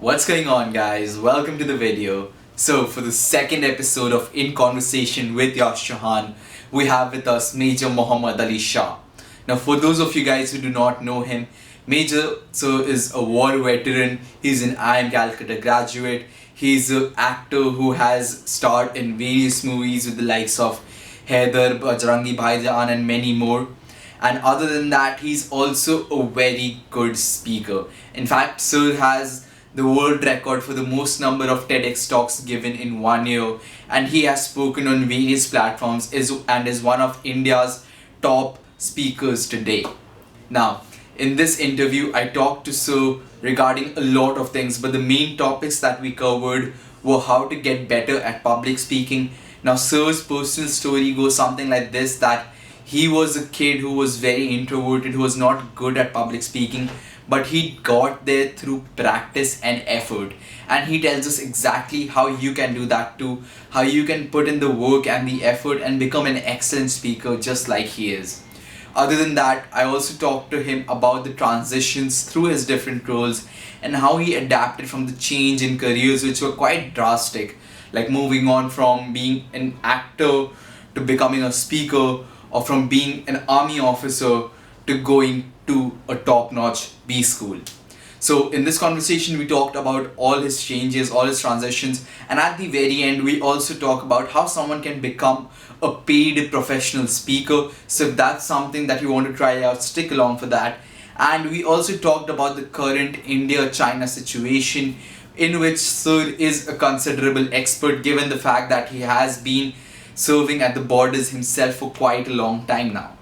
What's going on, guys? Welcome to the video. So, for the second episode of In Conversation with Yash Chauhan, we have with us Major Mohamad Ali Shah. Now, for those of you guys who do not know him, Major is a war veteran. He's an IIM Calcutta graduate. He's an actor who has starred in various movies with the likes of Haider, Bajrangi Bhaijaan, and many more. And other than that, he's also a very good speaker. In fact, Sir has the world record for the most number of TEDx talks given in 1 year, and he has spoken on various platforms and is one of India's top speakers today. Now, in this interview, I talked to Sir regarding a lot of things, but the main topics that we covered were how to get better at public speaking. Now, Sir's personal story goes something like this: that he was a kid who was very introverted, who was not good at public speaking, but he got there through practice and effort. And he tells us exactly how you can do that too, how you can put in the work and the effort and become an excellent speaker just like he is. Other than that, I also talked to him about the transitions through his different roles and how he adapted from the change in careers, which were quite drastic, like moving on from being an actor to becoming a speaker, or from being an army officer to going to a top notch B school. So, in this conversation, we talked about all his changes, all his transitions, and at the very end, we also talk about how someone can become a paid professional speaker. So, if that's something that you want to try out, stick along for that. And we also talked about the current India-China situation, in which Sir is a considerable expert given the fact that he has been serving at the borders himself for quite a long time now.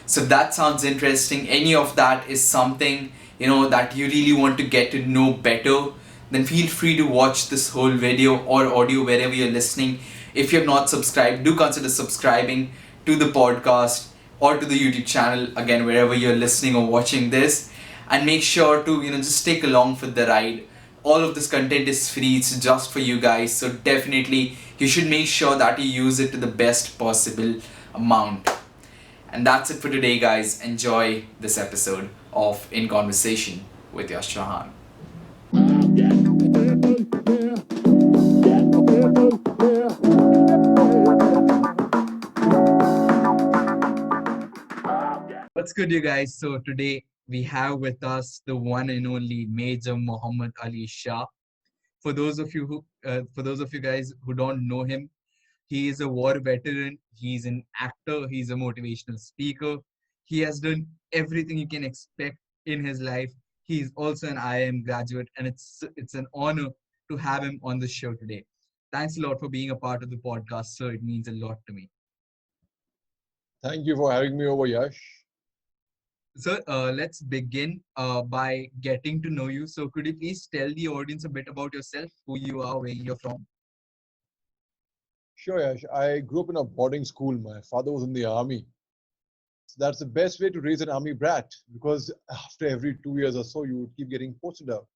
So if that sounds interesting, any of that is something that you really want to get to know better, then feel free to watch this whole video or audio wherever you're listening. If you're not subscribed, do consider subscribing to the podcast or to the YouTube channel, again wherever you're listening or watching this, and make sure to just take along for the ride. All of this content is free, it's just for you guys, so definitely you should make sure that you use it to the best possible amount. And that's it for today, guys. Enjoy this episode of In Conversation with Yash Chauhan. What's good, you guys? So today we have with us the one and only Major Mohamad Ali Shah. For those of you guys who don't know him, he is a war veteran. He's an actor. He's a motivational speaker. He has done everything you can expect in his life. He's also an IIM graduate, and it's an honor to have him on the show today. Thanks a lot for being a part of the podcast, sir. It means a lot to me. Thank you for having me over, Yash. Sir, let's begin by getting to know you. So, could you please tell the audience a bit about yourself, who you are, where you're from? Sure, Yash. I grew up in a boarding school. My father was in the army. So that's the best way to raise an army brat because after every 2 years or so, you would keep getting posted out.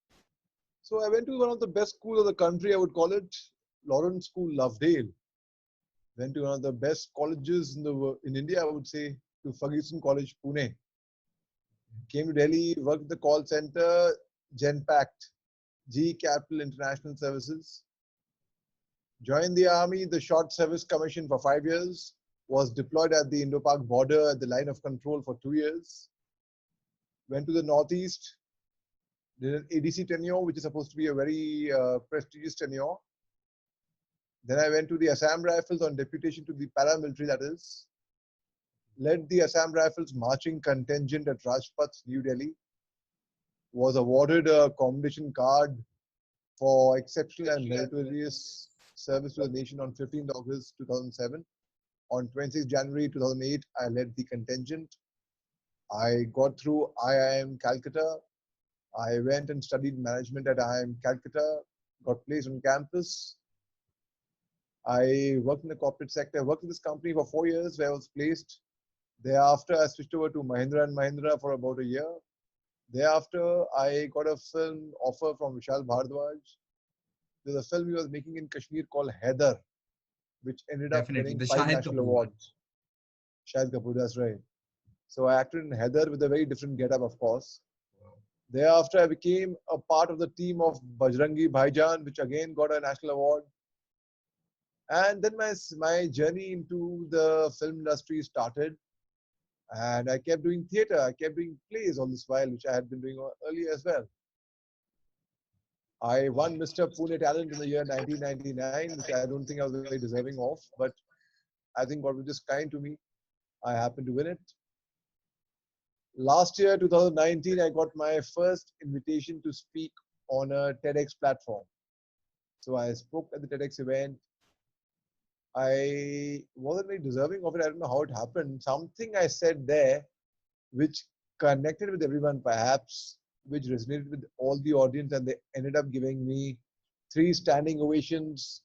So I went to one of the best schools of the country, I would call it Lawrence School, Lovedale. Went to one of the best colleges in India, I would say, to Ferguson College, Pune. Came to Delhi, worked at the call center, Genpact, G Capital International Services. Joined the army, the Short Service Commission for 5 years, was deployed at the Indo-Pak border at the line of control for 2 years. Went to the Northeast, did an ADC tenure, which is supposed to be a very prestigious tenure. Then I went to the Assam Rifles on deputation to the paramilitary, that is. Led the Assam Rifles marching contingent at Rajpath, New Delhi. Was awarded a commendation card for exceptional and meritorious service to the nation on 15th August 2007. On 26 January 2008, I led the contingent. I got through IIM Calcutta. I went and studied management at IIM Calcutta, got placed on campus. I worked in the corporate sector. I worked in this company for 4 years where I was placed. Thereafter, I switched over to Mahindra and Mahindra for about a year. Thereafter, I got a film offer from Vishal Bhardwaj. There's a film he was making in Kashmir called Haider, which ended up Definitely, winning the 5 national Shahid Kapoor. awards. Shahid Kapoor, that's right. So I acted in Haider with a very different getup, of course. Thereafter, I became a part of the team of Bajrangi Bhaijan, which again got a national award. And then my journey into the film industry started, and I kept doing theatre. I kept doing plays all this while, which I had been doing earlier as well. I won Mr. Pune Talent in the year 1999, which I don't think I was very deserving of, but I think God was just kind to me. I happened to win it. Last year, 2019, I got my first invitation to speak on a TEDx platform. So I spoke at the TEDx event. I wasn't very deserving of it. I don't know how it happened. Something I said there which connected with everyone, perhaps, which resonated with all the audience, and they ended up giving me 3 standing ovations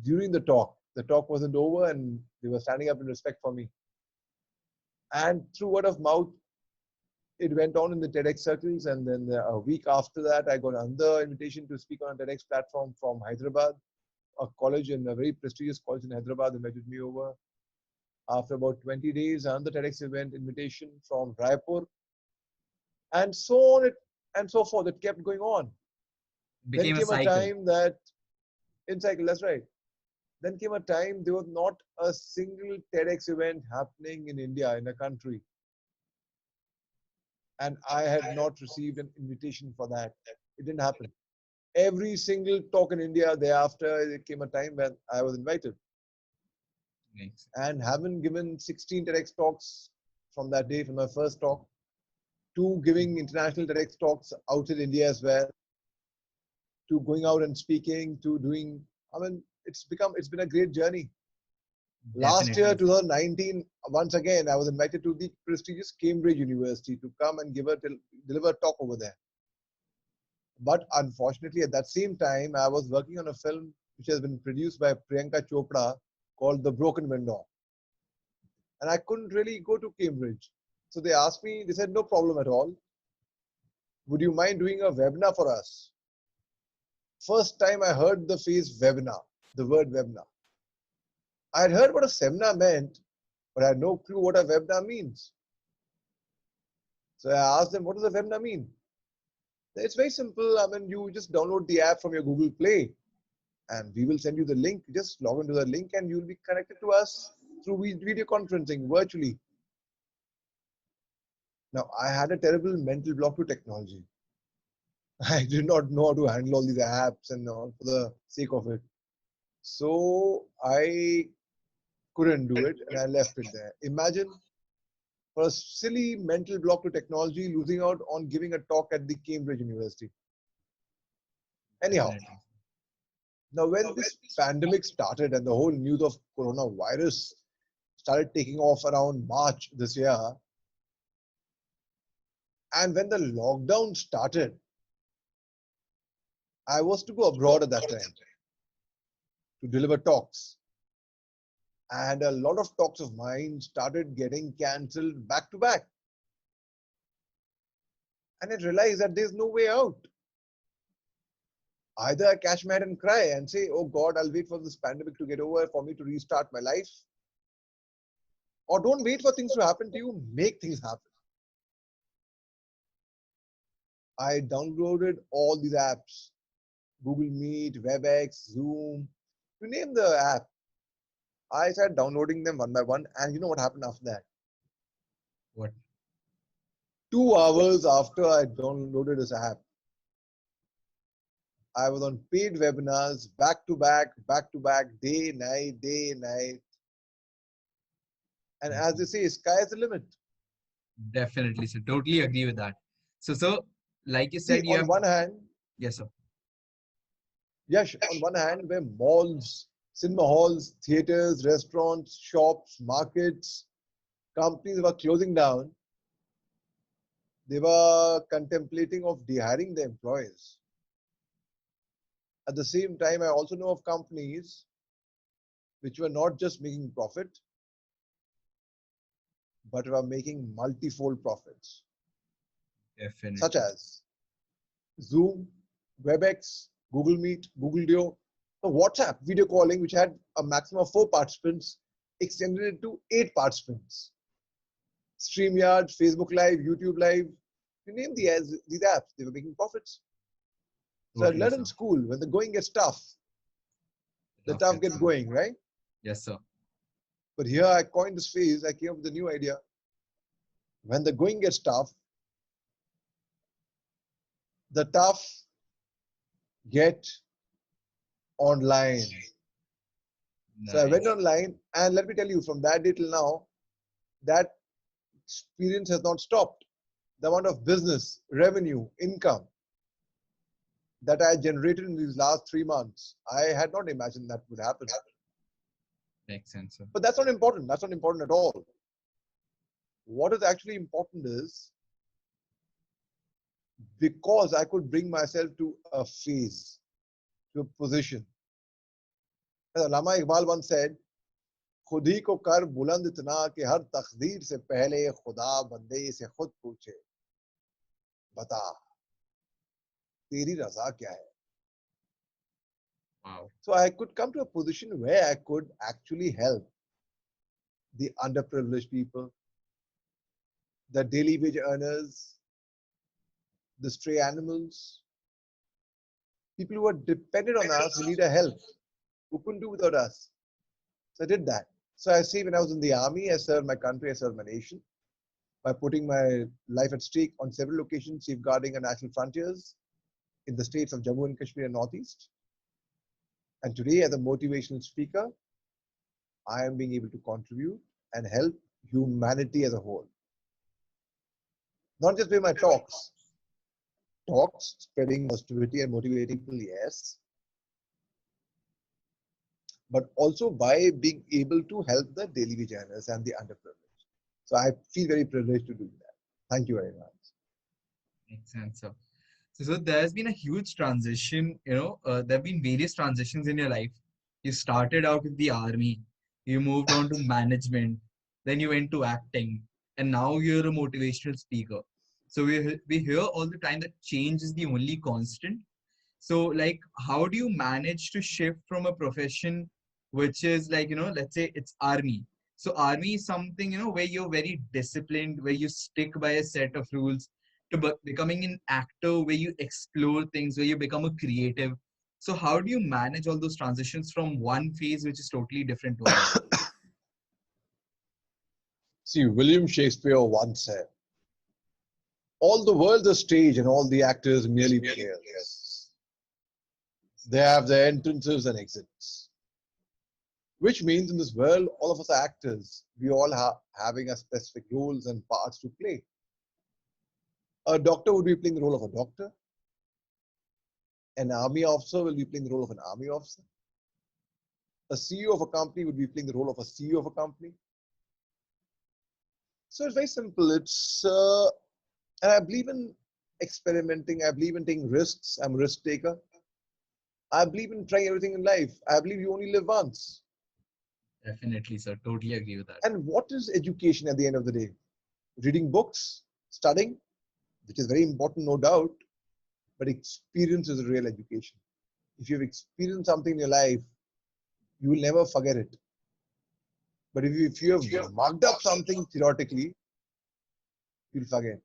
during the talk. The talk wasn't over, and they were standing up in respect for me. And through word of mouth, it went on in the TEDx circles, and then a week after that, I got another invitation to speak on a TEDx platform from Hyderabad, a college in a very prestigious college in Hyderabad. They invited me over. After about 20 days, another TEDx event invitation from Raipur, and so on and so forth. It kept going on. Then Became a came a cycle. time that in cycle, that's right. Then came a time there was not a single TEDx event happening in India, in a country, and I had not received an invitation for that. It didn't happen. Every single talk in India thereafter, there came a time when I was invited. Makes And having given 16 TEDx talks from that day, from my first talk, to giving international TEDx talks outside India as well, to going out and speaking, to doing, I mean, it's been a great journey. Last year, definitely. 2019, once again, I was invited to the prestigious Cambridge University to come and deliver a talk over there. But unfortunately, at that same time, I was working on a film which has been produced by Priyanka Chopra called The Broken Window. And I couldn't really go to Cambridge. So they asked me, they said, no problem at all. Would you mind doing a webinar for us? First time I heard the phrase webinar, the word webinar. I had heard what a seminar meant, but I had no clue what a webinar means. So I asked them, what does a webinar mean? It's very simple. I mean, you just download the app from your Google Play and we will send you the link. Just log into the link and you'll be connected to us through video conferencing virtually. Now, I had a terrible mental block to technology. I did not know how to handle all these apps and all for the sake of it. So I couldn't do it and I left it there. Imagine, for a silly mental block to technology, losing out on giving a talk at the Cambridge University. Anyhow, Definitely. now when this pandemic started and the whole news of coronavirus started taking off around March this year, and when the lockdown started, I was to go abroad at that time to deliver talks. And a lot of talks of mine started getting cancelled back to back. And I realized that there's no way out. Either I catch my head and cry and say, oh God, I'll wait for this pandemic to get over for me to restart my life. Or don't wait for things to happen to you, make things happen. I downloaded all these apps, Google Meet, WebEx, Zoom, you name the app. I started downloading them one by one, and you know what happened after that? What? 2 hours after I downloaded this app, I was on paid webinars back to back, day, night. And as they say, sky is the limit. Definitely. So totally agree with that. So like you See, said, you on have. one hand, Yes, sir. yes, on one hand, where malls, cinema halls, theaters, restaurants, shops, markets, companies were closing down, they were contemplating of dehiring their employees. At the same time, I also know of companies which were not just making profit, but were making multifold profits, such Definitely. as Zoom, WebEx, Google Meet, Google Duo, so WhatsApp video calling, which had a maximum of 4 participants, extended it to 8 participants. StreamYard, Facebook Live, YouTube Live. You name these apps, they were making profits. So I Totally, learned in sir. school, when the going gets tough, the Love tough gets get done. going, right? Yes, sir. But here I coined this phrase, I came up with a new idea. When the going gets tough, the tough get online. So I went Nice. online, and let me tell you, from that day till now, that experience has not stopped. The amount of business, revenue, income that I generated in these last 3 months, I had not imagined that would happen. Makes sense, sir. But that's not important. That's not important at all. What is actually important is because I could bring myself to a phase, to a position. As Allama Iqbal once said, खुद ही को कर बुलंद इतना कि हर तकदीर से पहले खुदा बंदे से खुद पूछे बता तेरी रजा क्या है. Wow. So I could come to a position where I could actually help the underprivileged people, the daily wage earners, the stray animals, people who are dependent on us, who need a help, who couldn't do without us. So I did that. So I see when I was in the army, I served my country, I served my nation by putting my life at stake on several occasions, safeguarding our national frontiers in the states of Jammu and Kashmir and Northeast. And today, as a motivational speaker, I am being able to contribute and help humanity as a whole. Not just with my talks, spreading positivity and motivating people, yes, but also by being able to help the daily wage earners and the underprivileged. So I feel very privileged to do that. Thank you very much. Makes sense, sir. So there's been a huge transition, there have been various transitions in your life. You started out with the army, you moved on to management, then you went to acting, and now you're a motivational speaker. So we hear all the time that change is the only constant. So, like, how do you manage to shift from a profession which is like, let's say it's army. So, army is something, where you're very disciplined, where you stick by a set of rules, to becoming an actor, where you explore things, where you become a creative. So, how do you manage all those transitions from one phase which is totally different to another? See, William Shakespeare once said, all the world's a stage and all the actors merely players. They have their entrances and exits. Which means in this world, all of us are actors. We all have having a specific roles and parts to play. A doctor would be playing the role of a doctor. An army officer will be playing the role of an army officer. A CEO of a company would be playing the role of a CEO of a company. So it's very simple. And I believe in experimenting. I believe in taking risks. I'm a risk taker. I believe in trying everything in life. I believe you only live once. Definitely, sir. Totally agree with that. And what is education at the end of the day? Reading books, studying, which is very important, no doubt, but experience is real education. If you've experienced something in your life, you will never forget it. But if you have marked up something theoretically, you'll forget.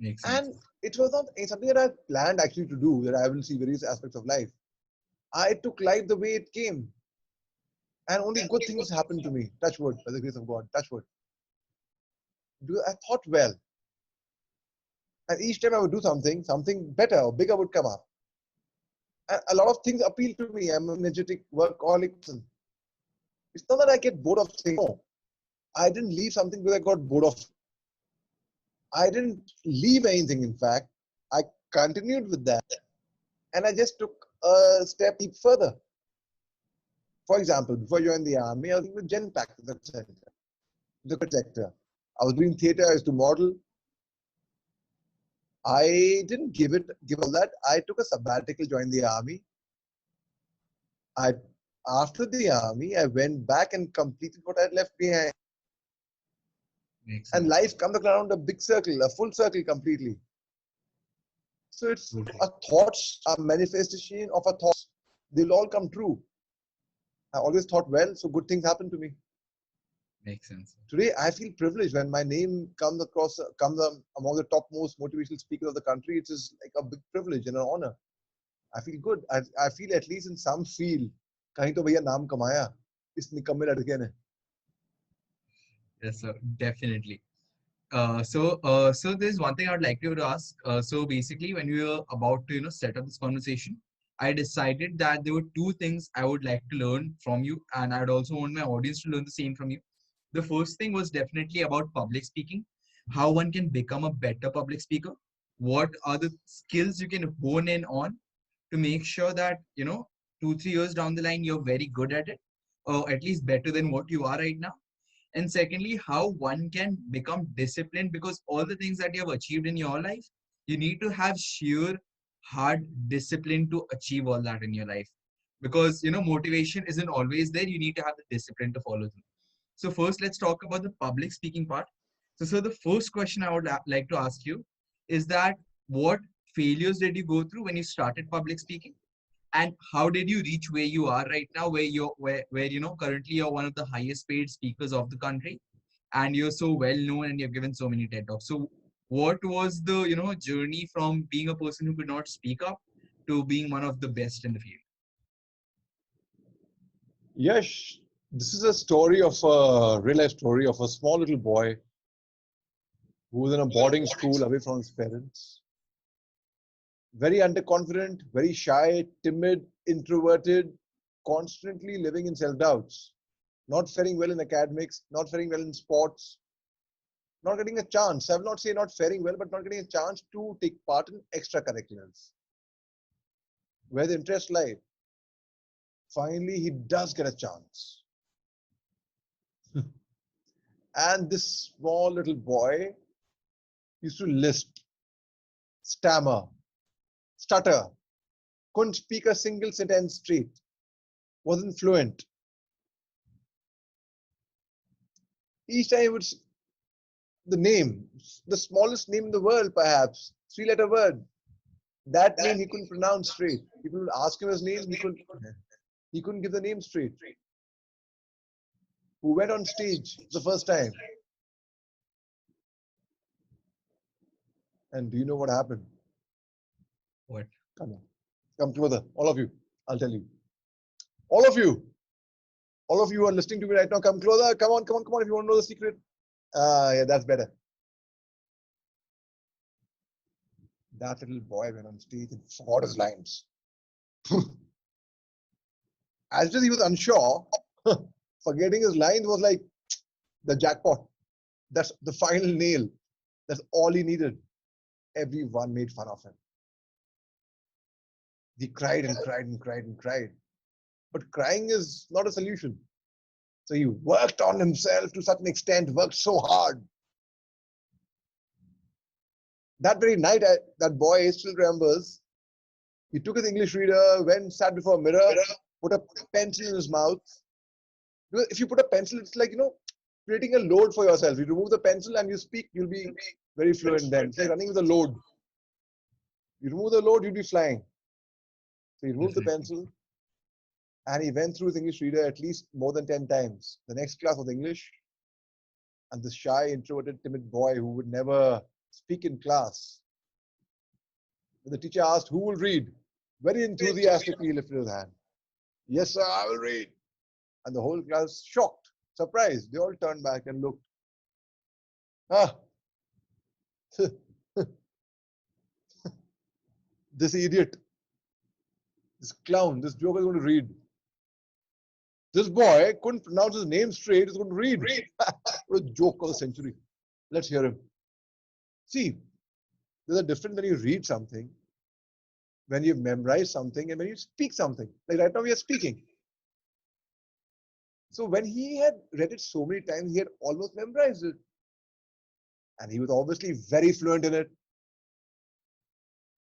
Makes sense. And it was not something that I planned actually to do, that I will see various aspects of life. I took life the way it came. And only good things happened to me. Touch wood, by the grace of God. Touch wood. Because I thought well. And each time I would do something, something better or bigger would come up. And a lot of things appeal to me. I'm an energetic workaholic person. It's not that I get bored of saying no. I didn't leave something because I got bored of it. I didn't leave anything, in fact. I continued with that. And I just took a step further. For example, before I joined the army, I was with Gen Pack, the center, the sector. I was doing theatre, I used to model. I didn't give all that. I took a sabbatical, joined the army. I After the army, I went back and completed what I had left behind. Makes And sense. life comes around a big circle, a full circle completely. So it's Totally. our thoughts, a manifestation of our thoughts. They'll all come true. I always thought well, so good things happen to me. Makes sense. Today, I feel privileged when my name comes among the topmost motivational speakers of the country. It is like a big privilege and an honor. I feel good. I feel at least in some field, कहीं तो भैया नाम कमाया इस निकम्मे लड़के ने. Yes, sir. Definitely. So there's one thing I'd like to ask. So basically, when we were about to, set up this conversation, I decided that there were two things I would like to learn from you, and I'd also want my audience to learn the same from you. The first thing was definitely about public speaking, how one can become a better public speaker. What are the skills you can hone in on to make sure that, 2, 3 years down the line, you're very good at it, or at least better than what you are right now. And secondly, how one can become disciplined, because all the things that you have achieved in your life, you need to have sheer hard discipline to achieve all that in your life. Because motivation isn't always there. You need to have the discipline to follow through. So first, let's talk about the public speaking part. So the first question I would like to ask you is that what failures did you go through when you started public speaking? And how did you reach where you are right now, where currently you're one of the highest paid speakers of the country, and you're so well known and you've given so many TED talks. So what was the journey from being a person who could not speak up to being one of the best in the field? Yes, this is a story of a real life story of a small little boy who was in a boarding school away from his parents. Very underconfident, very shy, timid, introverted, constantly living in self doubts, not faring well in academics, not faring well in sports, not getting a chance. I will not say not faring well, but not getting a chance to take part in extracurriculars where the interest lies. Finally, he does get a chance. And this small little boy used to lisp, stammer, stutter, couldn't speak a single sentence straight, wasn't fluent. Each time he would, the name, the smallest name in the world perhaps, three-letter word, that name he couldn't pronounce straight. People would ask him his name, he couldn't give the name straight. Who went on stage the first time, and do you know what happened? What? Come on, come closer, all of you. I'll tell you. All of you, all of you who are listening to me right now, come closer. Come on, come on, come on. If you want to know the secret, yeah, that's better. That little boy went on stage and forgot his lines. As if he was unsure, forgetting his lines was like the jackpot. That's the final nail. That's all he needed. Everyone made fun of him. He cried and cried and cried and cried. But crying is not a solution. So he worked on himself to such an extent, worked so hard. That very night, that boy still remembers. He took his English reader, went, sat before a mirror, put a pencil in his mouth. Because if you put a pencil, it's like, creating a load for yourself. You remove the pencil and you speak, you'll be very fluent then. It's like running with a load. You remove the load, you'll be flying. So he removed the pencil and he went through his English reader at least more than 10 times. The next class was English. And this shy, introverted, timid boy who would never speak in class. When the teacher asked, who will read? Very enthusiastically he lifted his hand. Yes, sir, I will read. And the whole class shocked, surprised. They all turned back and looked. Ah, this idiot, this clown, this joker is going to read. This boy couldn't pronounce his name straight, he's going to read. What a joke of the century. Let's hear him. See, there's a difference when you read something, when you memorize something, and when you speak something. Like right now we are speaking. So when he had read it so many times, he had almost memorized it. And he was obviously very fluent in it.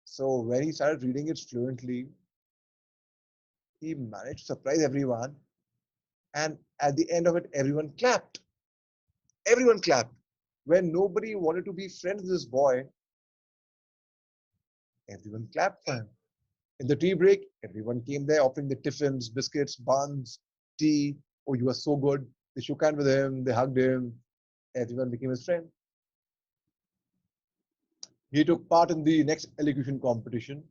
So when he started reading it fluently, he managed to surprise everyone. And at the end of it, everyone clapped. Everyone clapped. When nobody wanted to be friends with this boy, everyone clapped for him. In the tea break, everyone came there offering the tiffins, biscuits, buns, tea. Oh, you are so good. They shook hands with him, they hugged him, everyone became his friend. He took part in the next elocution competition,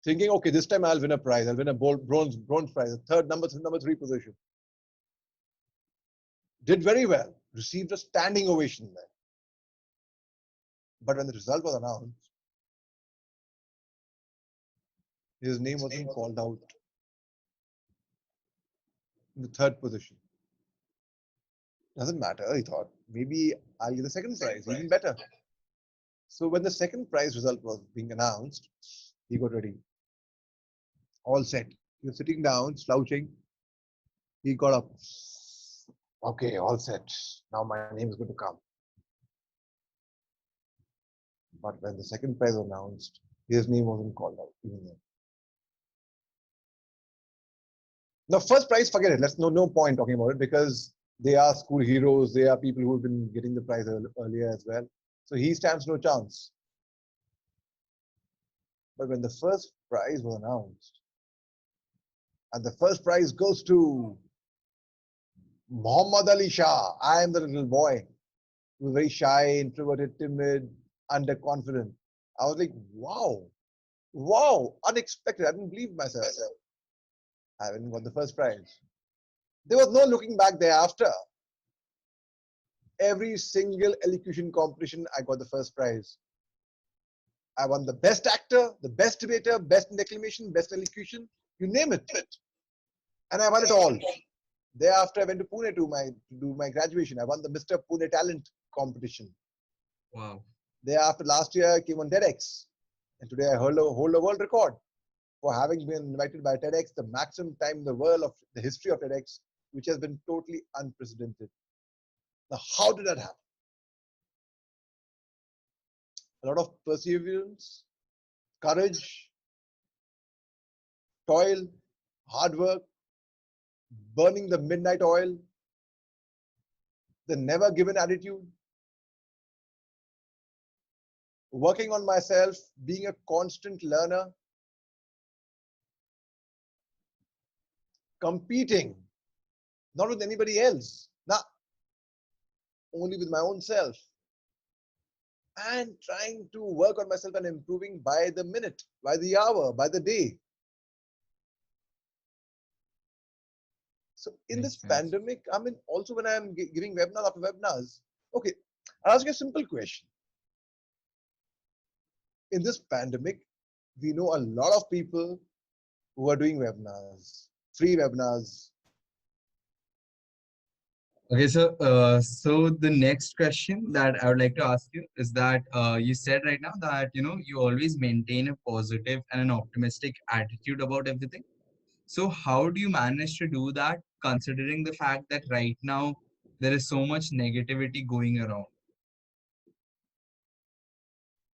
thinking, okay, this time I'll win a prize. I'll win a bronze prize, a third number three position. Did very well, received a standing ovation there. But when the result was announced, his name wasn't called out in the third position. Doesn't matter, he thought. Maybe I'll get the second prize, even better. So when the second prize result was being announced, he got ready, all set. He was sitting down, slouching. He got up. Okay, all set. Now my name is going to come. But when the second prize was announced, his name wasn't called out even then. The first prize, forget it. Let's no point talking about it because they are school heroes. They are people who have been getting the prize earlier as well. So he stands no chance. But when the first prize was announced, and the first prize goes to Mohamad Ali Shah, I am the little boy who was very shy, introverted, timid, underconfident. I was like, wow, unexpected. I didn't believe myself. I haven't got the first prize. There was no looking back thereafter. Every single elocution competition, I got the first prize. I won the best actor, the best debater, best in declamation, best elocution, you name it. And I won it all. Thereafter, I went to Pune to do my graduation. I won the Mr. Pune Talent competition. Wow. Thereafter, last year, I came on TEDx. And today I hold a world record for having been invited by TEDx, the maximum time in the world of the history of TEDx, which has been totally unprecedented. Now, how did that happen? A lot of perseverance, courage, toil, hard work, burning the midnight oil, the never given attitude, working on myself, being a constant learner, competing, not with anybody else, only with my own self, and trying to work on myself and improving by the minute, by the hour, by the day. So in Makes this sense. pandemic, I mean, also when I'm giving webinars after webinars, okay, I'll ask you a simple question. In this pandemic, we know a lot of people who are doing webinars, free webinars. Okay, so the next question that I would like to ask you is that you said right now that you always maintain a positive and an optimistic attitude about everything. So how do you manage to do that, considering the fact that right now there is so much negativity going around?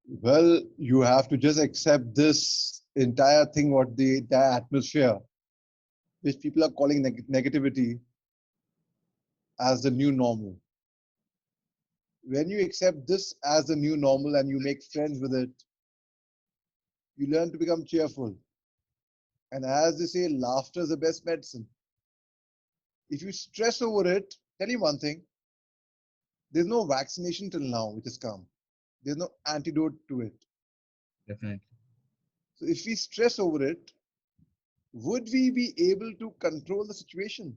Well, you have to just accept this entire thing, what the entire atmosphere, which people are calling negativity, as the new normal. When you accept this as the new normal and you make friends with it, you learn to become cheerful. And as they say, laughter is the best medicine. If you stress over it, tell you one thing, there's no vaccination till now which has come. There's no antidote to it. Definitely. So if we stress over it, would we be able to control the situation?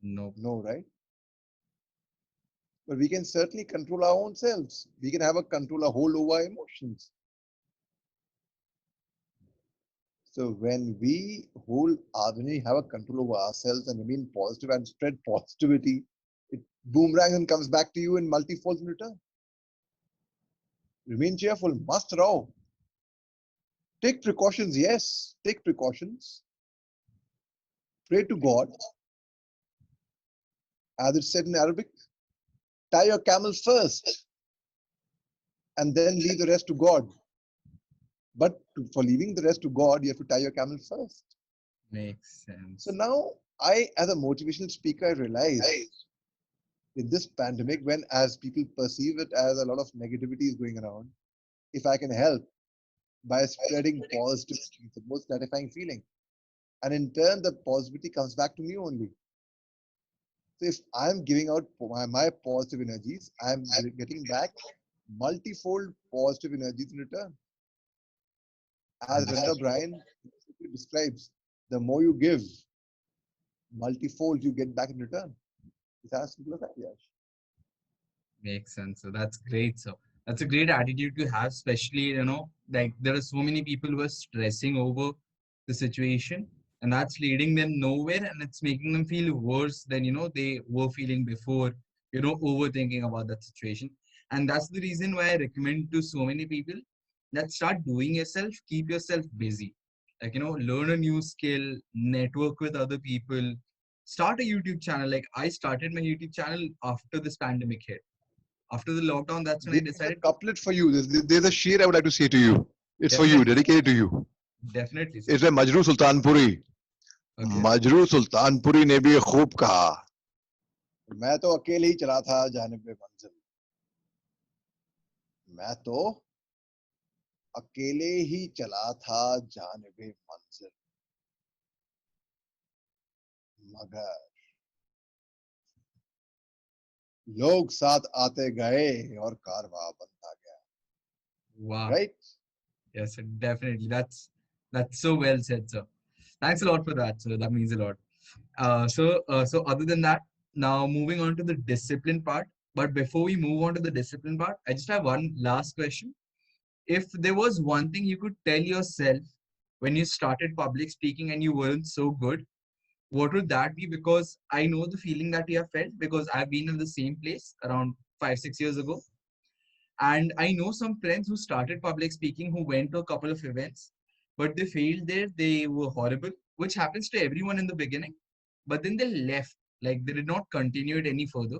No. No, right? But we can certainly control our own selves. We can have a control, a hold over our emotions. So when we when we have a control over ourselves and remain positive and spread positivity, it boomerangs and comes back to you in multi-folds in return. Remain cheerful, must raw. Take precautions, yes, take precautions. Pray to God, as it's said in Arabic, tie your camel first and then leave the rest to God. But for leaving the rest to God, you have to tie your camel first. Makes So sense. now as a motivational speaker, I realize in this pandemic, when as people perceive it as a lot of negativity is going around, if I can help by spreading positivity, it's the most gratifying feeling. And in turn, the positivity comes back to me only. So if I'm giving out my positive energies, I'm getting back multifold positive energies in return. As Renda Bryan describes, the more you give, multifold you get back in return. It's as simple as that, Yash. Makes sense. So that's great. So that's a great attitude to have, especially, like there are so many people who are stressing over the situation, and that's leading them nowhere, and it's making them feel worse than, they were feeling before, overthinking about that situation. And that's the reason why I recommend to so many people that start doing yourself, keep yourself busy. Like, learn a new skill, network with other people, start a YouTube channel. Like I started my YouTube channel after this pandemic hit. After the lockdown, that's when I There's a decided. couplet for you. There's a sheer I would like to say to you. It's for you, Definitely, sir. dedicated to you. Definitely, sir. It's by Majru Sultanpuri. Okay. Majrooh Sultanpuri ने भी खूब कहा, मैं तो अकेले ही चला था जानिब मंजिल, मैं तो अकेले ही चला था जानिब मंजिल, मगर लोग साथ आते गए और कारवां बनता गया. Wow. Right? Yes, sir. Definitely. That's so well said, sir. Thanks a lot for that, sir. That means a lot. So other than that, now moving on to the discipline part. But before we move on to the discipline part, I just have one last question. If there was one thing you could tell yourself when you started public speaking and you weren't so good, what would that be? Because I know the feeling that you have felt because I've been in the same place around 5, 6 years ago. And I know some friends who started public speaking who went to a couple of events, but they failed there. They were horrible, which happens to everyone in the beginning. But then they left, like they did not continue it any further.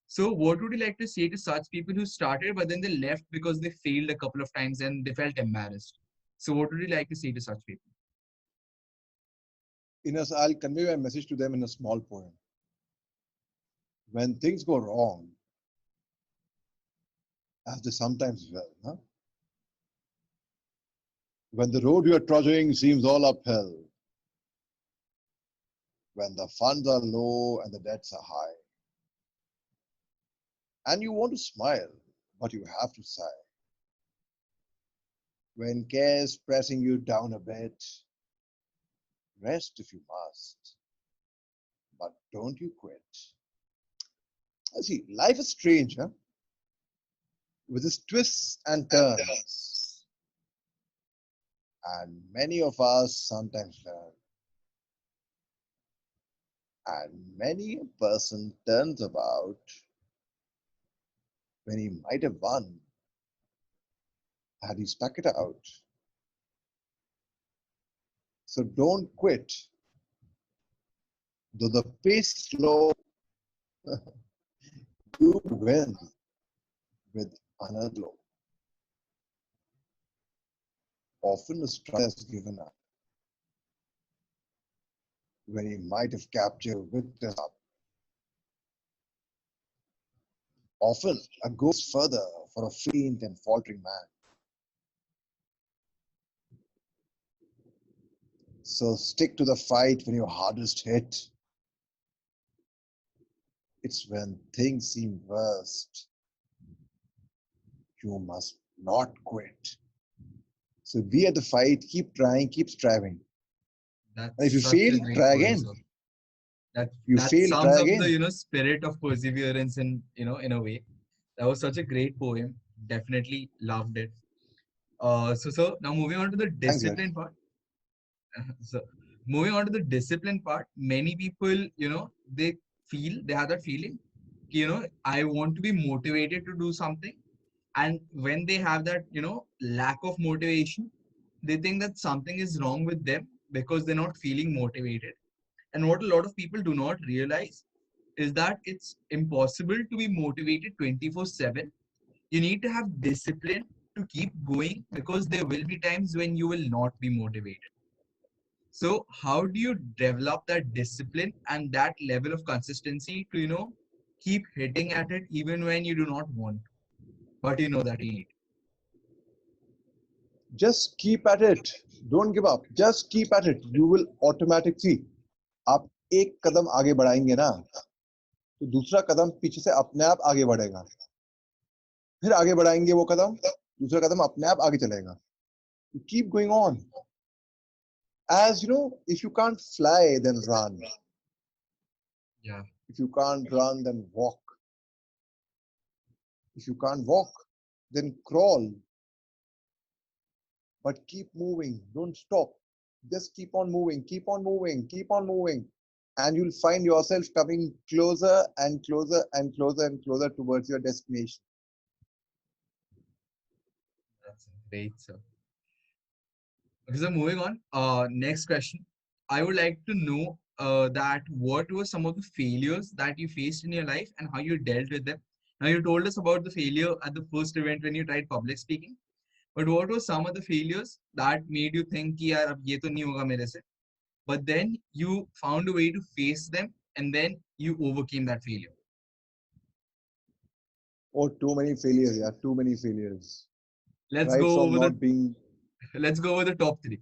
So, what would you like to say to such people who started, but then they left because they failed a couple of times and they felt embarrassed? So, what would you like to say to such people? I'll convey my message to them in a small poem. When things go wrong, as they sometimes will, huh? When the road you are trudging seems all uphill, when the funds are low and the debts are high, and you want to smile, but you have to sigh. When care's pressing you down a bit, rest if you must, but don't you quit. See, life is strange, huh? With its twists and turns, and many of us sometimes learn. And many a person turns about when he might have won had he stuck it out. So don't quit. Though the pace is slow, you win with another glow. Often a strike has given up when he might have captured victors up. Often a goal is further for a faint and faltering man. So stick to the fight when you're hardest hit. It's when things seem worst. You must not quit. So be at the fight, keep trying, keep striving. And if That's you such fail, a great try point, again. sir. That You that fail, sums try up the again. spirit of perseverance in a way. That was such a great poem. Definitely loved it. So now moving on to the Thanks, Yash. discipline part. So moving on to the discipline part, many people, they have that feeling, I want to be motivated to do something. And when they have that, lack of motivation, they think that something is wrong with them because they're not feeling motivated. And what a lot of people do not realize is that it's impossible to be motivated 24/7. You need to have discipline to keep going because there will be times when you will not be motivated. So, how do you develop that discipline and that level of consistency to, keep hitting at it even when you do not want, but you know that you need? Just keep at it. Don't give up. Just keep at it. You will automatically see. आप एक कदम आगे बढ़ाएंगे ना, तो दूसरा कदम पीछे से अपने आप आगे बढ़ेगा, फिर आगे बढ़ाएंगे वो कदम, दूसरा कदम अपने आप आगे चलेगा. You keep going on. As you know, if you can't fly, then run. Yeah. If you can't run, then walk. If you can't walk, then crawl. But keep moving. Don't stop. Just keep on moving, keep on moving, keep on moving. And you'll find yourself coming closer and closer and closer and closer towards your destination. That's great, sir. Okay, so moving on. Next question. I would like to know that what were some of the failures that you faced in your life and how you dealt with them. Now you told us about the failure at the first event when you tried public speaking. But what were some of the failures that made you think कि यार अब ये तो नहीं होगा मेरे से? But then you found a way to face them and then you overcame that failure. Oh, too many failures, yeah, too many failures. Let's Right go from over the not being let's go over the top three.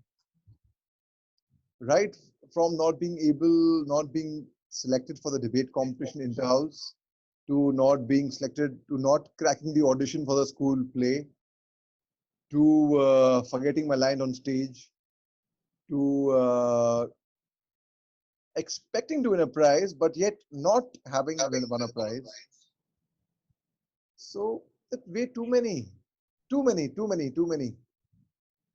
right from not being able, not being selected for the debate competition inter-house, to not being selected, to not cracking the audition for the school play, to forgetting my line on stage, to expecting to win a prize, but yet not having won a prize. So that way too many, too many, too many, too many.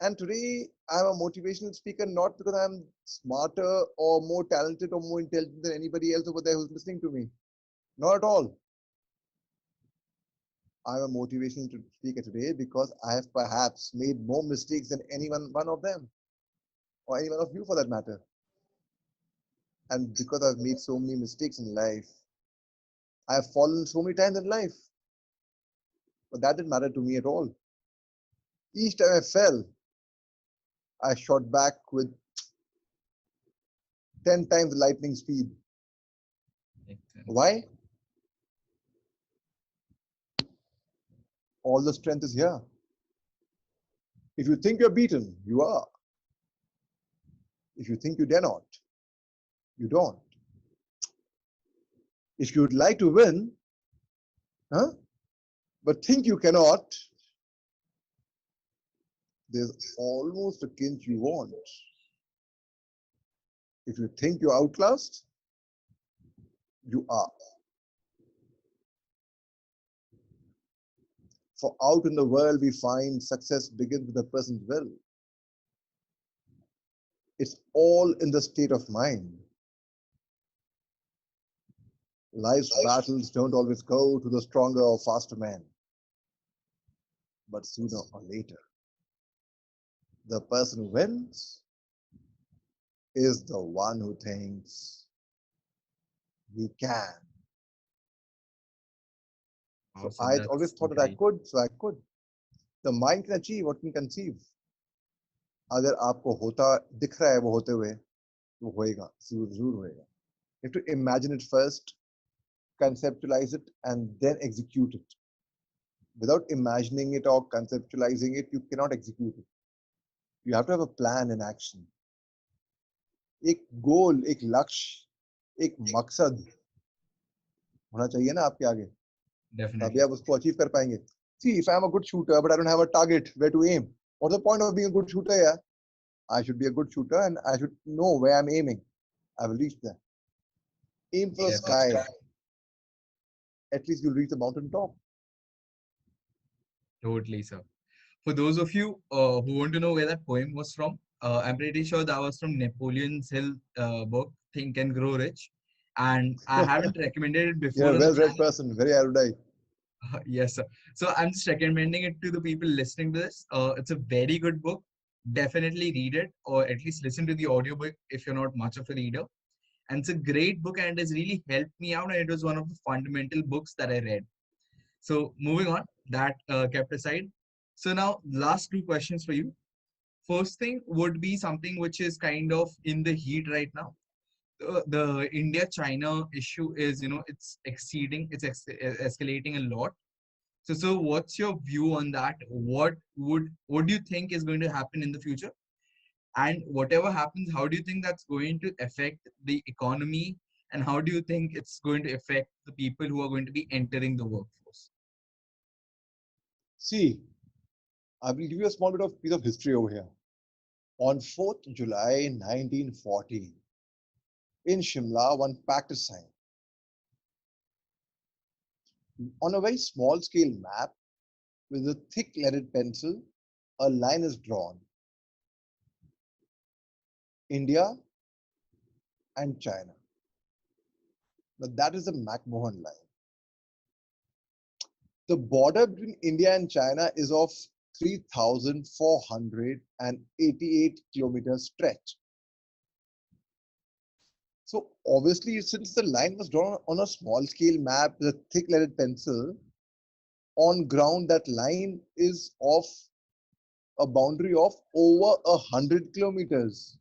And today I'm a motivational speaker not because I'm smarter or more talented or more intelligent than anybody else over there who's listening to me. Not at all. I'm a motivational speaker today because I have perhaps made more mistakes than one of them, or any one of you for that matter. And because I've made so many mistakes in life, I have fallen so many times in life. But that didn't matter to me at all. Each time I fell, I shot back with 10 times lightning speed. Why? All the strength is here. If you think you're beaten, you are. If you think you dare not, you don't. If you'd like to win, huh, but think you cannot, there's almost a kinch you want. If you think you're outclassed, you are. For out in the world, we find success begins with a person's will. It's all in the state of mind. Life's battles don't always go to the stronger or faster man. But sooner or later, the person who wins is the one who thinks he can. So Awesome. I always That's thought that I great. could, so I could. The mind can achieve what can conceive. अगर आपको होता दिख रहा है वो होते हुए तो होएगा, जरूर होएगा. You have to imagine it first, conceptualize it, and then execute it. Without imagining it or conceptualizing it, you cannot execute it. You have to have a plan in action. एक गोल, एक लक्ष्य, एक मकसद होना चाहिए ना आपके आगे. तभी Definitely. आप उसको अचीव कर पाएंगे. See, if I'm a good shooter but I don't have a target where to aim, what's the point of being a good shooter? Yeah, I should be a good shooter and I should know where I'm aiming. I will reach there. Aim for the sky. Definitely. At least you'll reach the mountain top. Totally, sir. For those of you who want to know where that poem was from, I'm pretty sure that was from Napoleon's Hill book, Think and Grow Rich. And I haven't recommended it You're before a on the well-read channel. person, very erudite. Yes, sir. So I'm just recommending it to the people listening to this. It's a very good book. Definitely read it or at least listen to the audiobook if you're not much of a reader. And it's a great book and it has really helped me out. And it was one of the fundamental books that I read. So moving on, that kept aside. So now last two questions for you. First thing would be something which is kind of in the heat right now. The India-China issue is, it's exceeding, it's escalating a lot. So what's your view on that? What do you think is going to happen in the future? And whatever happens, how do you think that's going to affect the economy And how do you think it's going to affect the people who are going to be entering the workforce? See, I will give you a small bit of piece of history over here. On 4th July 1914, in Shimla, one pact is signed. On a very small scale map, with a thick leaded pencil, a line is drawn. India and China. Now that is the McMahon line. The border between India and China is of 3,488 kilometers stretch. So obviously, since the line was drawn on a small scale map with a thick leaded pencil, on ground that line is of a boundary of over 100 kilometers.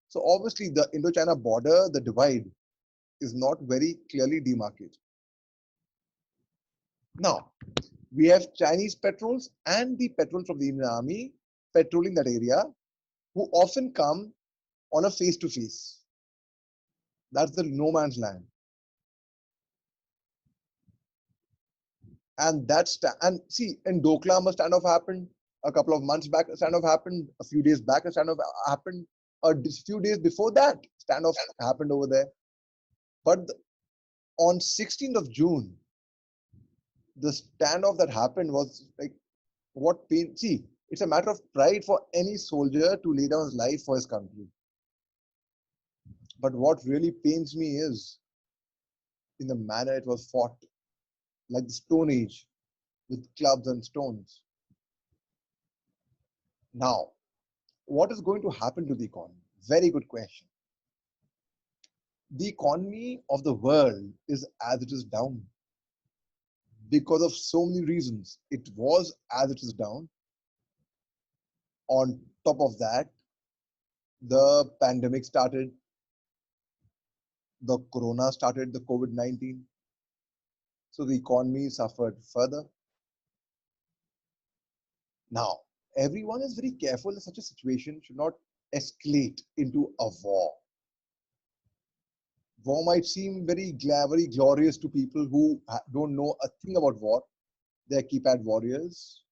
So obviously, the Indo-China border, the divide, is not very clearly demarcated. Now, we have Chinese patrols and the patrols from the Indian Army patrolling that area, who often come on a face-to-face. That's the no man's land. And and see, in Doklam, a standoff happened a couple of months back. A standoff happened a few days back. A standoff happened a few days before that. Standoff happened over there. But on 16th of June, the standoff that happened was like what pain. See, it's a matter of pride for any soldier to lay down his life for his country. But what really pains me is in the manner it was fought, like the Stone Age, with clubs and stones. Now, what is going to happen to the economy? Very good question. The economy of the world is as it is down because of so many reasons. It was as it is down. On top of that, the pandemic started, the corona started, the COVID-19. So the economy suffered further. Now, everyone is very careful that such a situation should not escalate into a war. War might seem very glorious to people who don't know a thing about war. They're keypad warriors,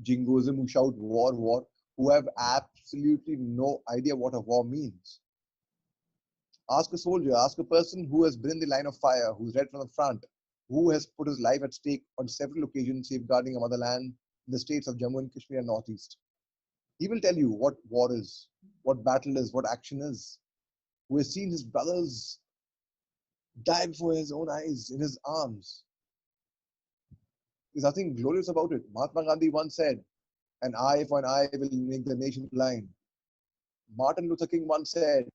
jingoism who shout war, war, who have absolutely no idea what a war means. Ask a soldier, ask a person who has been in the line of fire, who's read from the front, who has put his life at stake on several occasions safeguarding a motherland in the states of Jammu and Kashmir and Northeast. He will tell you what war is, what battle is, what action is, who has seen his brothers die before his own eyes, in his arms. There's nothing glorious about it. Mahatma Gandhi once said, an eye for an eye will make the nation blind. Martin Luther King once said,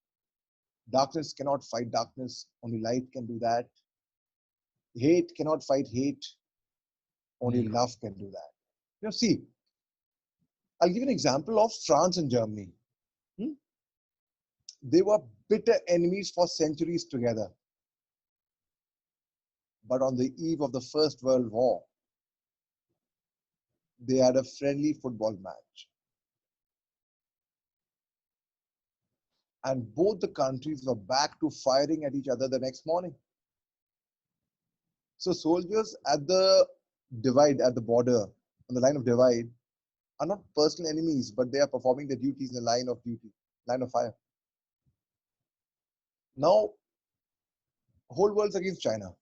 darkness cannot fight darkness, only light can do that. Hate cannot fight hate, only love can do that. See, I'll give you an example of France and Germany. They were bitter enemies for centuries together. But on the eve of the First World War, they had a friendly football match. And both the countries were back to firing at each other the next morning. So soldiers at the divide, at the border, on the line of divide, are not personal enemies, but they are performing their duties in the line of duty, line of fire. Now, whole world's against China.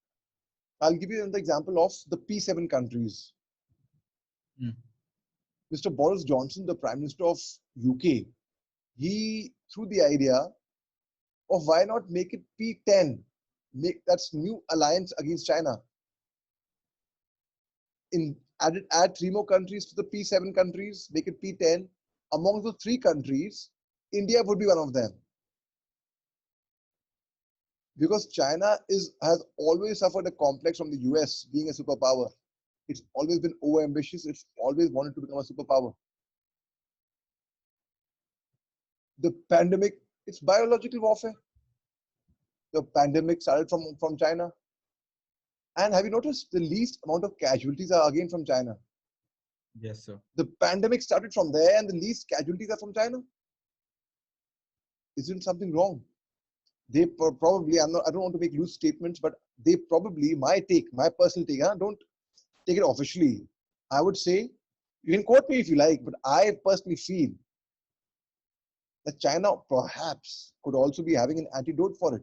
I'll give you another example of the P7 countries. Mr. Boris Johnson, the Prime Minister of UK, he threw the idea of why not make it P10, that's new alliance against China. Add three more countries to the P7 countries, make it P10. Among the three countries, India would be one of them. Because China has always suffered a complex from the US being a superpower. It's always been overambitious. It's always wanted to become a superpower. The pandemic, it's biological warfare. The pandemic started from China. And have you noticed the least amount of casualties are again from China? Yes, sir. The pandemic started from there and the least casualties are from China. Isn't something wrong? They probably, I don't want to make loose statements, but they probably, my personal take, don't take it officially. I would say, you can quote me if you like, but I personally feel that China perhaps could also be having an antidote for it.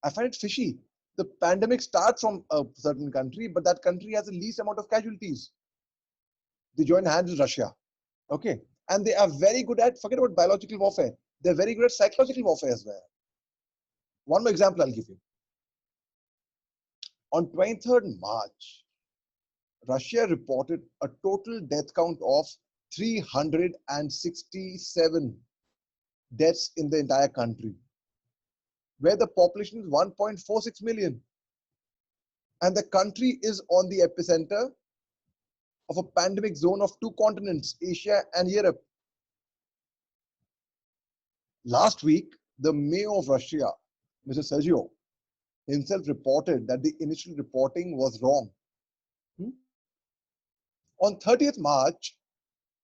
I find it fishy. The pandemic starts from a certain country, but that country has the least amount of casualties. They join hands with Russia. Okay. And they are very good at, forget about biological warfare, they're very good at psychological warfare as well. One more example I'll give you. On 23rd March, Russia reported a total death count of 367 deaths in the entire country, where the population is 1.46 million. And the country is on the epicenter of a pandemic zone of two continents, Asia and Europe. Last week, the mayor of Russia, Mr. Sergio, himself reported that the initial reporting was wrong. On 30th March,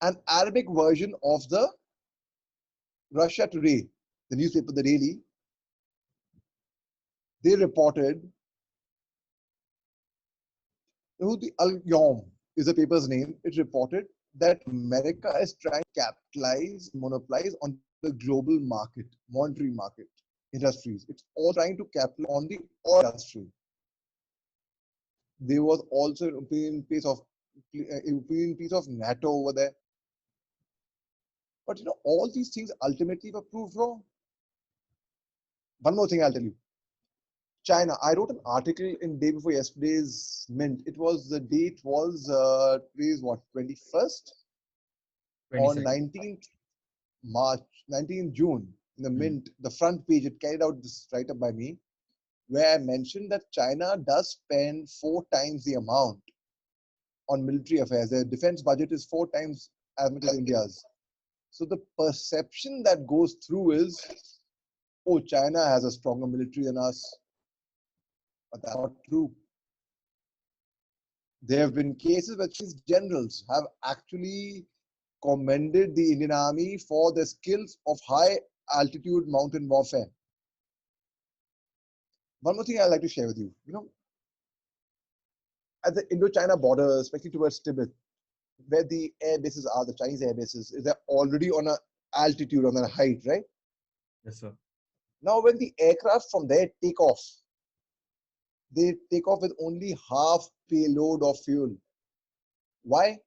an Arabic version of the Russia Today, the newspaper, the Daily, they reported, who the Al-Yom is the paper's name, it reported that America is trying to capitalize, monopolize on the global market, monetary market, industries. It's all trying to capitalize on the oil industry. There was also an opinion piece of NATO over there. But all these things ultimately were proved wrong. One more thing I'll tell you. China. I wrote an article in day before yesterday's mint. It was, the date was today's what, 21st? On 19th March, 19th June, in the mint, the front page, it carried out this write-up by me, where I mentioned that China does spend 4 times the amount on military affairs. Their defense budget is 4 times as much as India's. So the perception that goes through is, oh, China has a stronger military than us. But that's not true. There have been cases where Chinese generals have actually commended the Indian Army for the skills of high altitude mountain warfare. One more thing I'd like to share with you. At the Indo-China border, especially towards Tibet, where the air bases are, the Chinese air bases, they're already on an altitude, on a height, right? Yes, sir. Now, when the aircraft from there take off, they take off with only half payload of fuel. Why?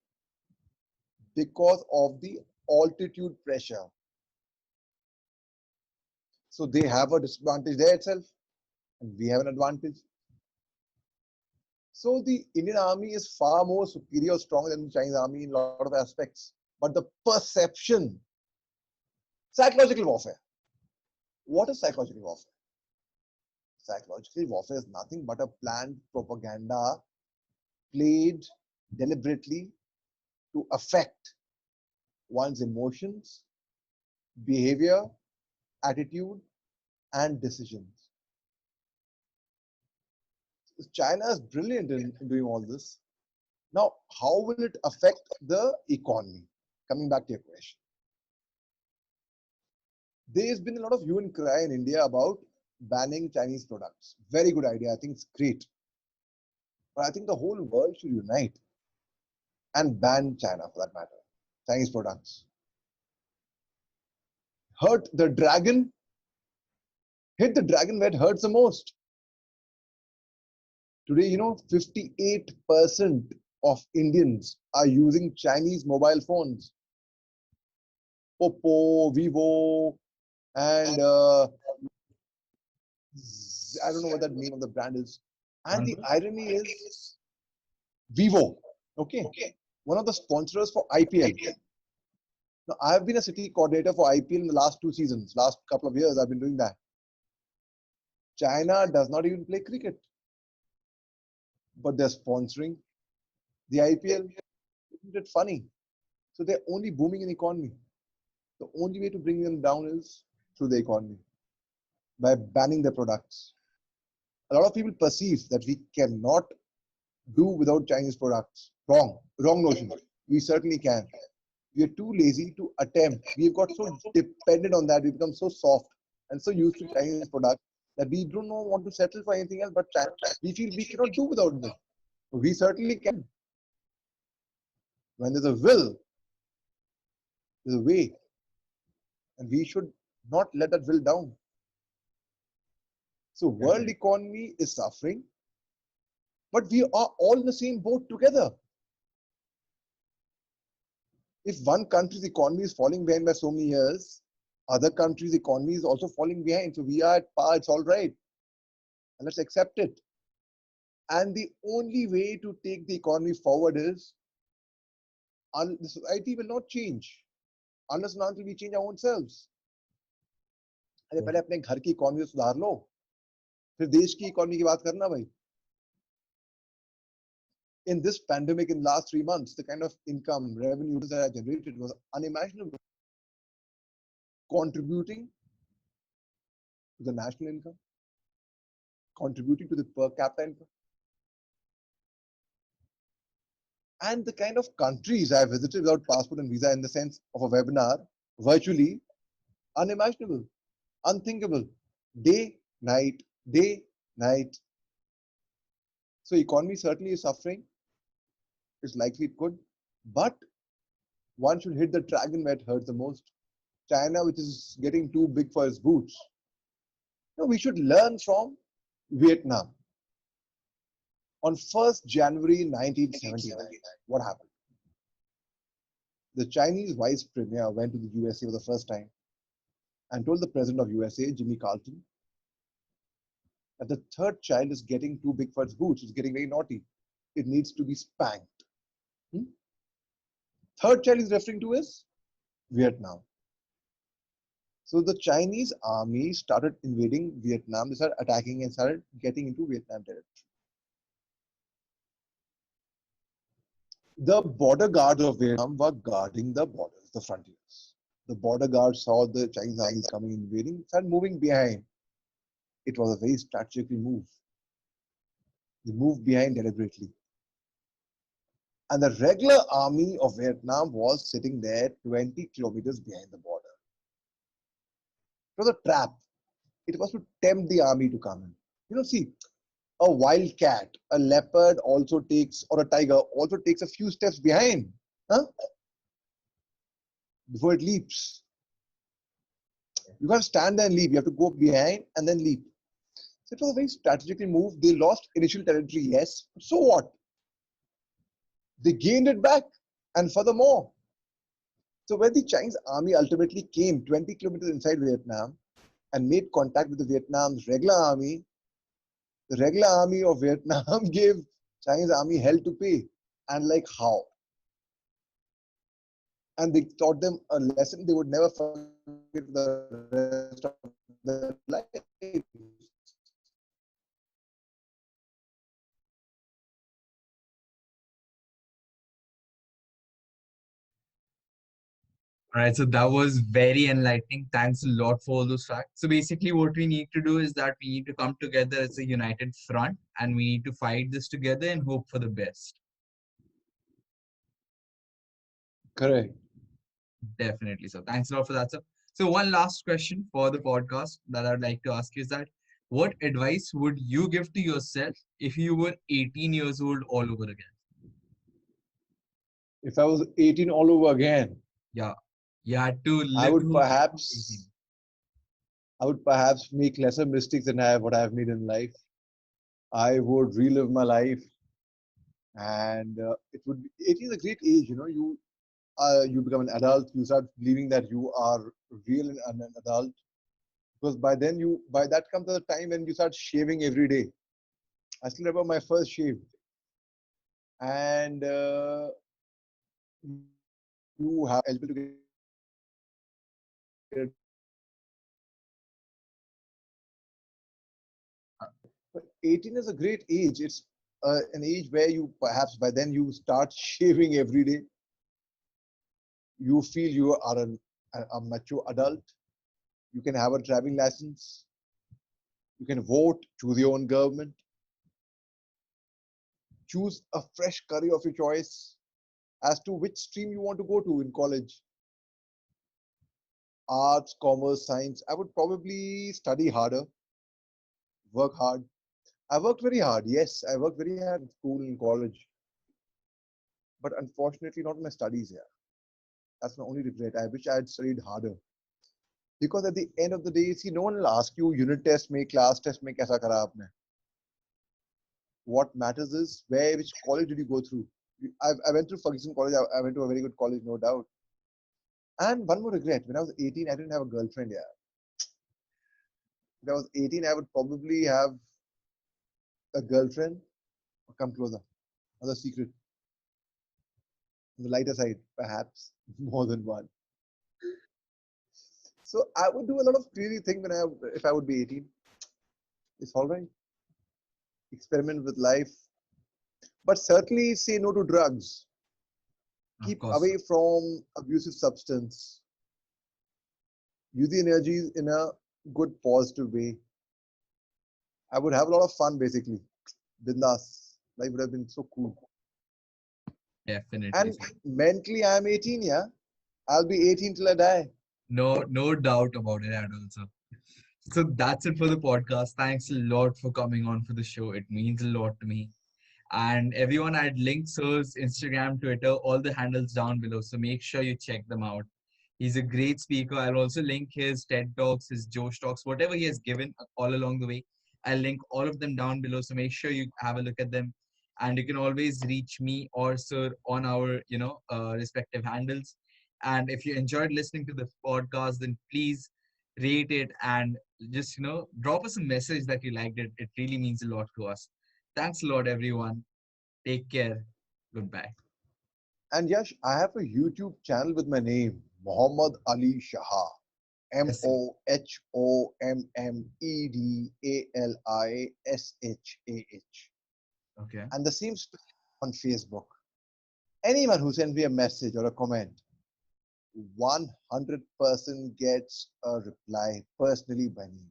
Because of the altitude pressure. So they have a disadvantage there itself, and we have an advantage. So the Indian Army is far more superior, stronger than the Chinese Army in a lot of aspects. But the perception, psychological warfare. What is psychological warfare? Psychological warfare is nothing but a planned propaganda played deliberately to affect one's emotions, behavior, attitude, and decisions. China is brilliant in doing all this. Now, how will it affect the economy? Coming back to your question. There's been a lot of hue and cry in India about banning Chinese products. Very good idea. I think it's great. But I think the whole world should unite and ban China, for that matter. Chinese products. Hurt the dragon. Hit the dragon where it hurts the most. Today, 58% of Indians are using Chinese mobile phones. Oppo, Vivo, and I don't know what that name of the brand is. And the irony is Vivo, okay, one of the sponsors for IPL. Now, I've been a city coordinator for IPL in the last 2 seasons. Last couple of years, I've been doing that. China does not even play cricket, but they're sponsoring the IPL. Isn't it funny? So they're only booming in economy. The only way to bring them down is through the economy, by banning their products. A lot of people perceive that we cannot do without Chinese products. Wrong notion. We certainly can. We are too lazy to attempt. We've got so dependent on that. We've become so soft. and so used to Chinese products that we don't know want to settle for anything else but China. We feel we cannot do without them. We certainly can. When there's a will, there's a way, and we should not let that will down. So world Definitely. economy is suffering, but we are all in the same boat together. If one country's economy is falling behind by so many years, other countries' economy is also falling behind. So we are at par, it's all right. And let's accept it. And the only way to take the economy forward is the society will not change unless and until we change our own selves. अरे Got पहले it. अपने घर की economy सुधार लो फिर देश की economy की बात करना भाई. In this pandemic in the last 3 months, the kind of income revenue that I generated was unimaginable, contributing to the national income, contributing to the per capita income, and the kind of countries I visited without passport and visa in the sense of a webinar, virtually unimaginable, unthinkable, day, night, day, night. So economy certainly is suffering. It's likely it could, but one should hit the dragon where it hurts the most. China, which is getting too big for its boots. No, we should learn from Vietnam. On 1st January 1979, what happened? The Chinese vice premier went to the USA for the first time and told the president of USA, Jimmy Carter, that the third child is getting too big for its boots. It's getting very naughty. It needs to be spanked. Hmm? Third child is referring to is Vietnam. So the Chinese army started invading Vietnam. They started attacking and started getting into Vietnam territory. The border guards of Vietnam were guarding the borders, the frontiers. The border guards saw the Chinese armies coming invading, started moving behind. It was a very strategic move. They moved behind deliberately. And the regular army of Vietnam was sitting there 20 kilometers behind the border. It was a trap. It was to tempt the army to come in. See, a wild cat, a leopard also takes, or a tiger also takes a few steps behind, huh? Before it leaps. You can't stand there and leap. You have to go behind and then leap. So it was a very strategically move. They lost initial territory, yes. But so what? They gained it back. And furthermore, so when the Chinese army ultimately came 20 kilometers inside Vietnam and made contact with the Vietnam's regular army, the regular army of Vietnam gave Chinese army hell to pay. And like how? And they taught them a lesson they would never forget the rest of their life. All right, so that was very enlightening. Thanks a lot for all those facts. So basically, what we need to do is that we need to come together as a united front and we need to fight this together and hope for the best. Correct. Definitely. So thanks a lot for that, sir. So one last question for the podcast that I'd like to ask you is that what advice would you give to yourself if you were 18 years old all over again? If I was 18 all over again, Yeah, you had to I live the would whole life of perhaps 18. I would perhaps make lesser mistakes than what I have made in life. I would relive my life, and it would be 18 is a great age. You become an adult. You start believing that you are real and an adult, because by that comes the time when you start shaving every day. I still remember my first shave, and you have eligible to get a Uh, 18 is a great age. It's an age where you perhaps by then you start shaving every day. You feel you are a mature adult. You can have a driving license. You can vote, choose your own government, choose a fresh career of your choice as to which stream you want to go to in college. arts, commerce, science, I would probably study harder, work hard. I worked very hard. Yes, I worked very hard in school and college, but unfortunately not in my studies here. That's my only regret. I wish I had studied harder. Because at the end of the day, see, no one will ask you unit test में, class test में कैसा करा आपने. What matters is which college did you go through? I went through Ferguson College. I went to a very good college, no doubt. And one more regret. When I was 18, I didn't have a girlfriend. Yeah, if I was 18, I would probably have a girlfriend or come closer. Another secret. On the lighter side, perhaps more than one. So I would do a lot of crazy things if I would be 18. It's all right. Experiment with life, but certainly say no to drugs. Of Keep course. away from abusive substance. Use the energies in a good positive way. I would have a lot of fun basically. Bindas. Life would have been so cool. Definitely. And So mentally, I'm 18, yeah. I'll be 18 till I die. no doubt about it at all, sir. So that's it for the podcast. Thanks a lot for coming on for the show. It means a lot to me. And everyone, I'd link Sir's Instagram, Twitter, all the handles down below. So make sure you check them out. He's a great speaker. I'll also link his TED Talks, his Josh Talks, whatever he has given all along the way. I'll link all of them down below. So make sure you have a look at them. And you can always reach me or Sir on our, respective handles. And if you enjoyed listening to the podcast, then please rate it and just, drop us a message that you liked it. It really means a lot to us. Thanks a lot, everyone. Take care. Goodbye. And Yash, I have a YouTube channel with my name, Mohamad Ali Shah. Yes, sir. Mohammedalishah. Okay. And the same story on Facebook. Anyone who sends me a message or a comment, 100% gets a reply personally by me.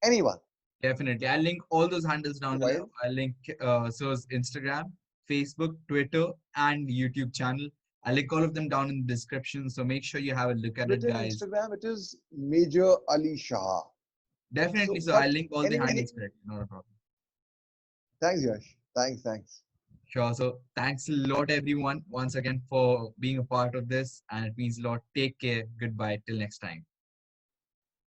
Anyone. Definitely. I'll link all those handles down below. Otherwise, I'll link Sir's Instagram, Facebook, Twitter, and YouTube channel. I'll link all of them down in the description. So make sure you have a look at it, Twitter and guys. Instagram, it is Major Ali Shah. Definitely. So, So I'll but link all the anyone, handles correctly. Not a problem. thanks, Yash. Thanks. Sure. So thanks a lot, everyone, once again for being a part of this. And it means a lot. Take care. Goodbye. Till next time.